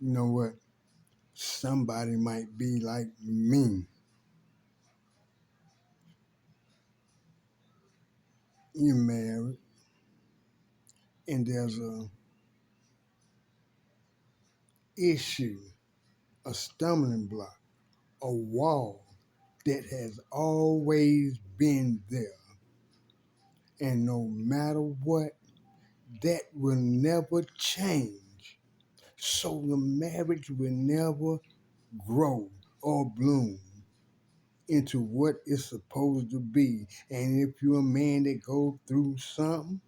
You know what? Somebody might be like me. You're married, and there's a issue, a stumbling block, a wall that has always been there. And no matter what, that will never change. So the marriage will never grow or bloom into what it's supposed to be. And if you're a man that goes through something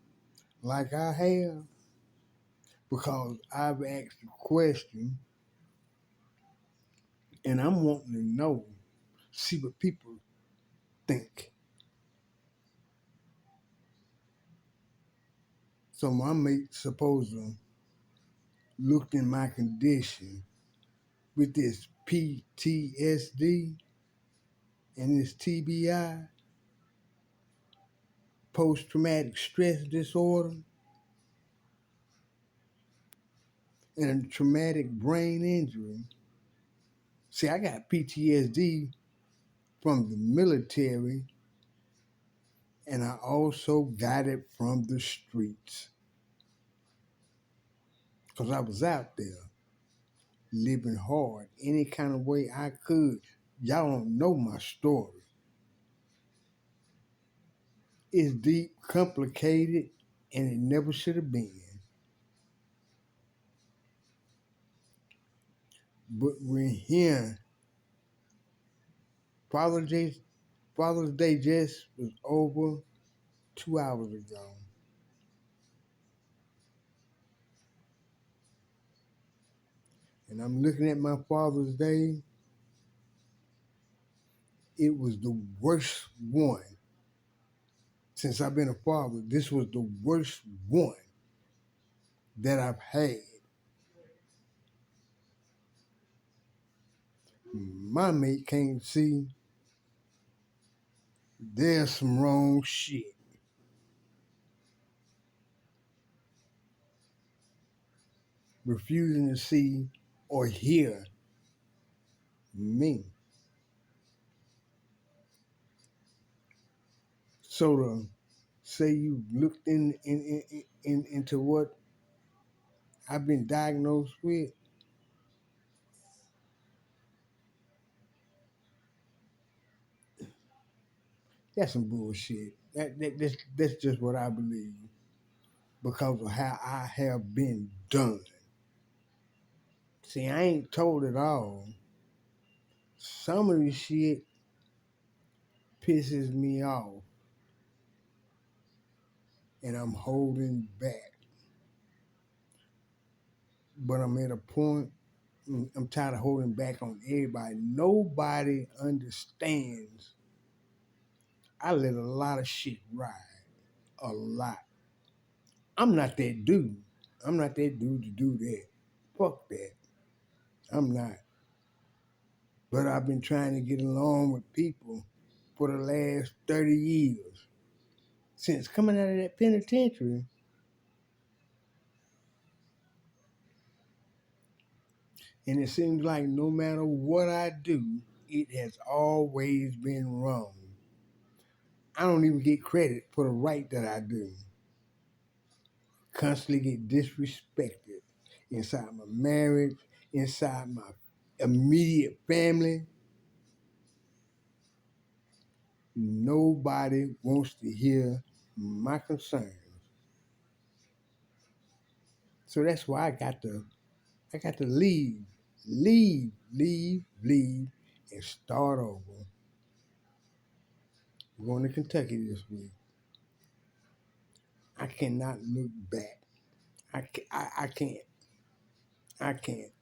like I have, because I've asked a question and I'm wanting to know, see what people think. So my mate supposed to look in my condition with this PTSD and this TBI, post traumatic stress disorder, and a traumatic brain injury. See, I got PTSD from the military, and I also got it from the streets because I was out there living hard any kind of way I could. Y'all don't know my story. It's deep, complicated, and it never should have been. But we're here. Father's Day, Father's Day just was over 2 hours ago. And I'm looking at my Father's Day. It was the worst one since I've been a father. This was the worst one that I've had. My mate can't see there's some wrong shit. Refusing to see or hear me. So to say you looked into what I've been diagnosed with, that's some bullshit. That's just what I believe because of how I have been done. See, I ain't told it all. Some of this shit pisses me off, and I'm holding back. But I'm at a point, I'm tired of holding back on everybody. Nobody understands. I let a lot of shit ride. A lot. I'm not that dude. I'm not that dude to do that. Fuck that. I'm not. But I've been trying to get along with people for the last 30 years. Since coming out of that penitentiary, and it seems like no matter what I do, it has always been wrong. I don't even get credit for the right that I do. Constantly get disrespected inside my marriage, inside my immediate family. Nobody wants to hear my concerns. So that's why I got to leave, and start over. We're going to Kentucky this week. I cannot look back. I can't. I can't.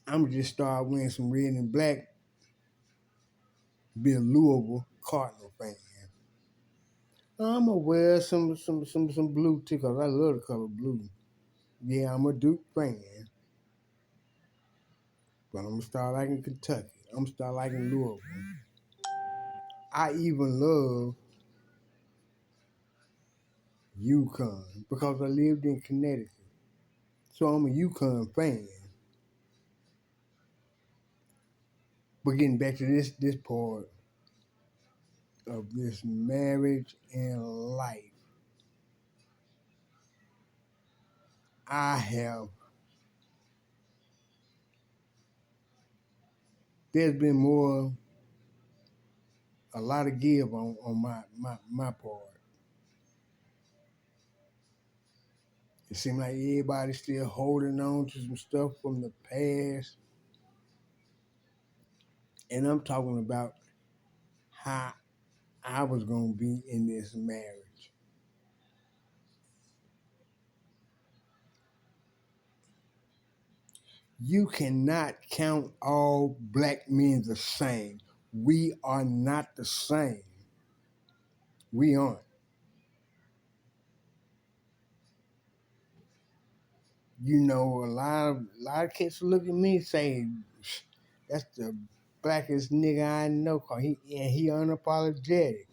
I'm just start wearing some red and black, be a Louisville Cardinal fan. I'm gonna wear some blue too, cause I love the color blue. Yeah, I'm a Duke fan, but I'm gonna start liking Kentucky. I'm gonna start liking Louisville. I even love UConn because I lived in Connecticut. So I'm a UConn fan. But getting back to this part of this marriage and life, I have there's been a lot of give on my part. It seems like everybody's still holding on to some stuff from the past. And I'm talking about how I was gonna be in this marriage. You cannot count all black men the same. We are not the same. We aren't. You know, a lot of kids look at me and say, "That's the blackest nigga I know." Cause he unapologetic.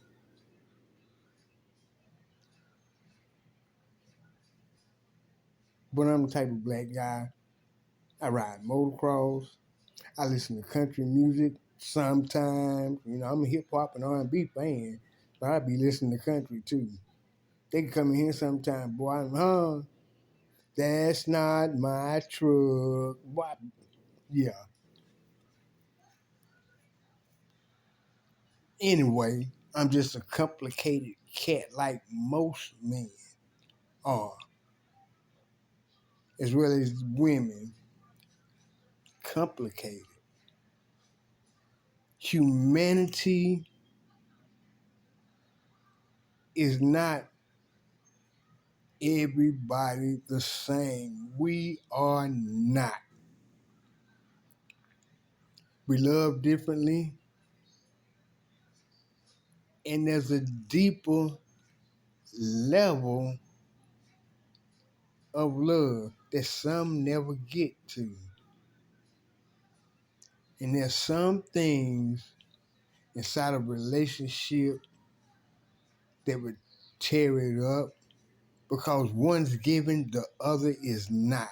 But I'm the type of black guy. I ride motocross. I listen to country music sometimes. You know, I'm a hip hop and R&B fan, but I be listening to country too. They can come in here sometime, boy. That's not my truck. What? Yeah. Anyway, I'm just a complicated cat like most men are, as well as women. Complicated. Humanity is not everybody the same. We are not. We love differently, and there's a deeper level of love that some never get to. And there's some things inside of a relationship that would tear it up because one's given, the other is not.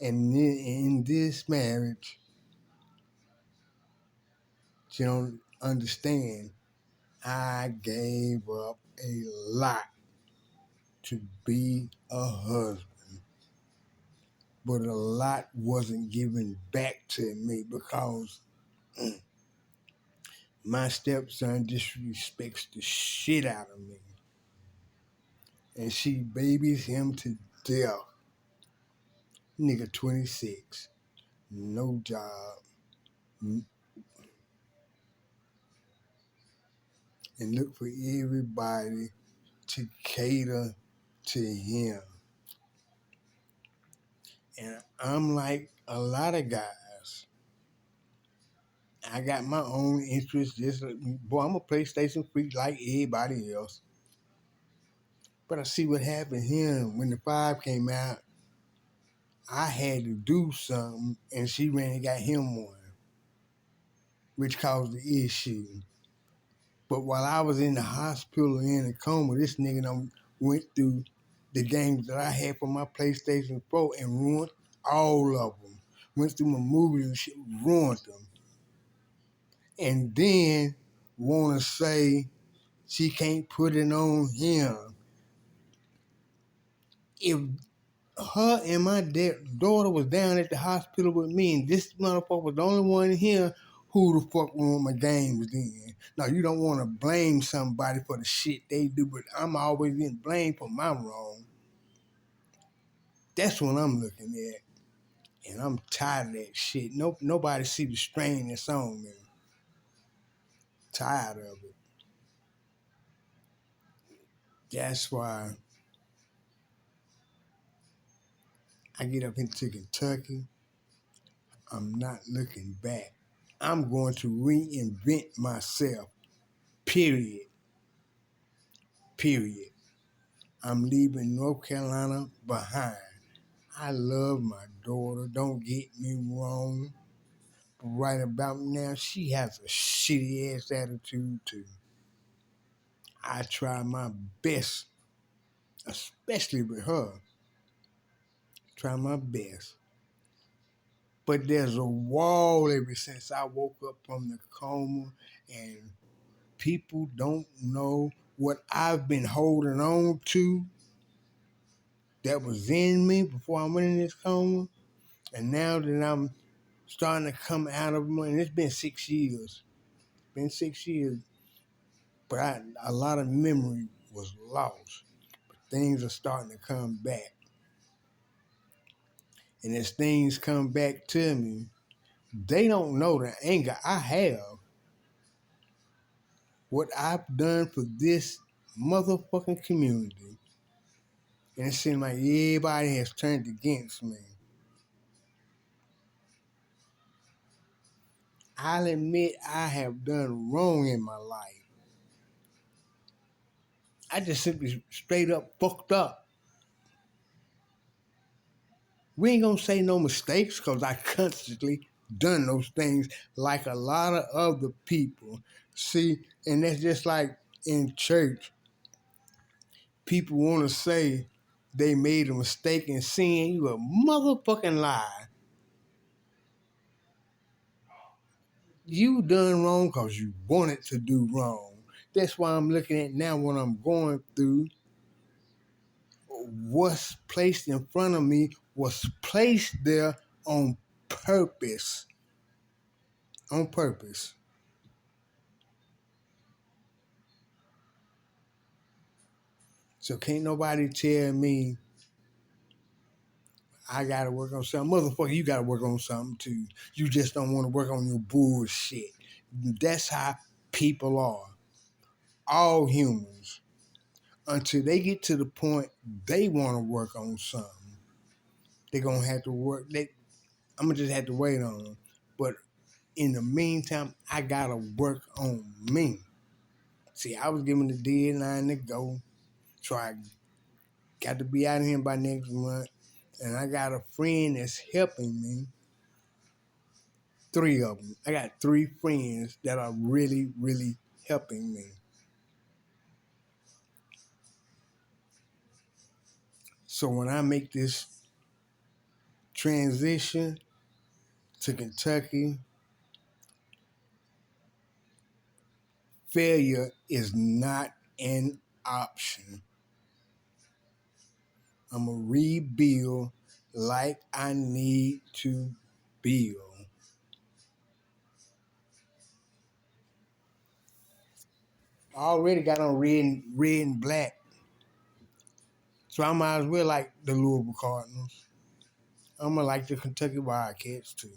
And in this marriage, you don't understand, I gave up a lot to be a husband, but a lot wasn't given back to me because my stepson disrespects the shit out of me. And she babies him to death. Nigga 26, no job, and look for everybody to cater to him. And I'm like a lot of guys. I got my own interests. Just boy, I'm a PlayStation freak like everybody else. But I see what happened here when the 5 came out. I had to do something, and she ran and got him one, which caused the issue. But while I was in the hospital in a coma, this nigga done went through the games that I had for my PlayStation 4 and ruined all of them. Went through my movies and shit, ruined them. And then want to say she can't put it on him. If her and my daughter was down at the hospital with me, and this motherfucker was the only one here, who the fuck won my games then? Now, you don't want to blame somebody for the shit they do, but I'm always getting blamed for my wrong. That's what I'm looking at. And I'm tired of that shit. Nobody see the strain that's on me. Tired of it. That's why I get up into Kentucky. I'm not looking back. I'm going to reinvent myself. Period. Period. I'm leaving North Carolina behind. I love my daughter, don't get me wrong. But right about now, she has a shitty ass attitude too. I try my best, especially with her, Try my best. But there's a wall ever since I woke up from the coma, and people don't know what I've been holding on to that was in me before I went in this coma. And now that I'm starting to come out of them, and it's been 6 years. It's been 6 years, but a lot of memory was lost. But things are starting to come back. And as things come back to me, they don't know the anger I have, what I've done for this motherfucking community. And it seems like everybody has turned against me. I'll admit I have done wrong in my life. I just simply straight up fucked up. We ain't gonna say no mistakes because I constantly done those things like a lot of other people. See, and that's just like in church. People want to say they made a mistake in sin. You a motherfucking lie. You done wrong because you wanted to do wrong. That's why I'm looking at now what I'm going through. What's placed in front of me was placed there on purpose. On purpose. So can't nobody tell me I gotta work on something. Motherfucker, you gotta work on something too. You just don't want to work on your bullshit. That's how people are. All humans. Until they get to the point they want to work on something, they're gonna have to work. I'm gonna just have to wait on them. But in the meantime, I gotta work on me. See, I was given the deadline to go, so I got to be out of here by next month. And I got a friend that's helping me. 3 of them. I got 3 friends that are really, really helping me. So when I make this transition to Kentucky, failure is not an option. I'm going to rebuild like I need to build. I already got on red and black. So I might as well like the Louisville Cardinals. I'm going to like the Kentucky Wildcats too.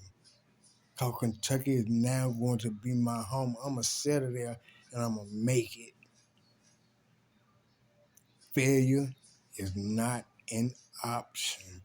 Because Kentucky is now going to be my home. I'm going to settle there and I'm going to make it. Failure is not an option.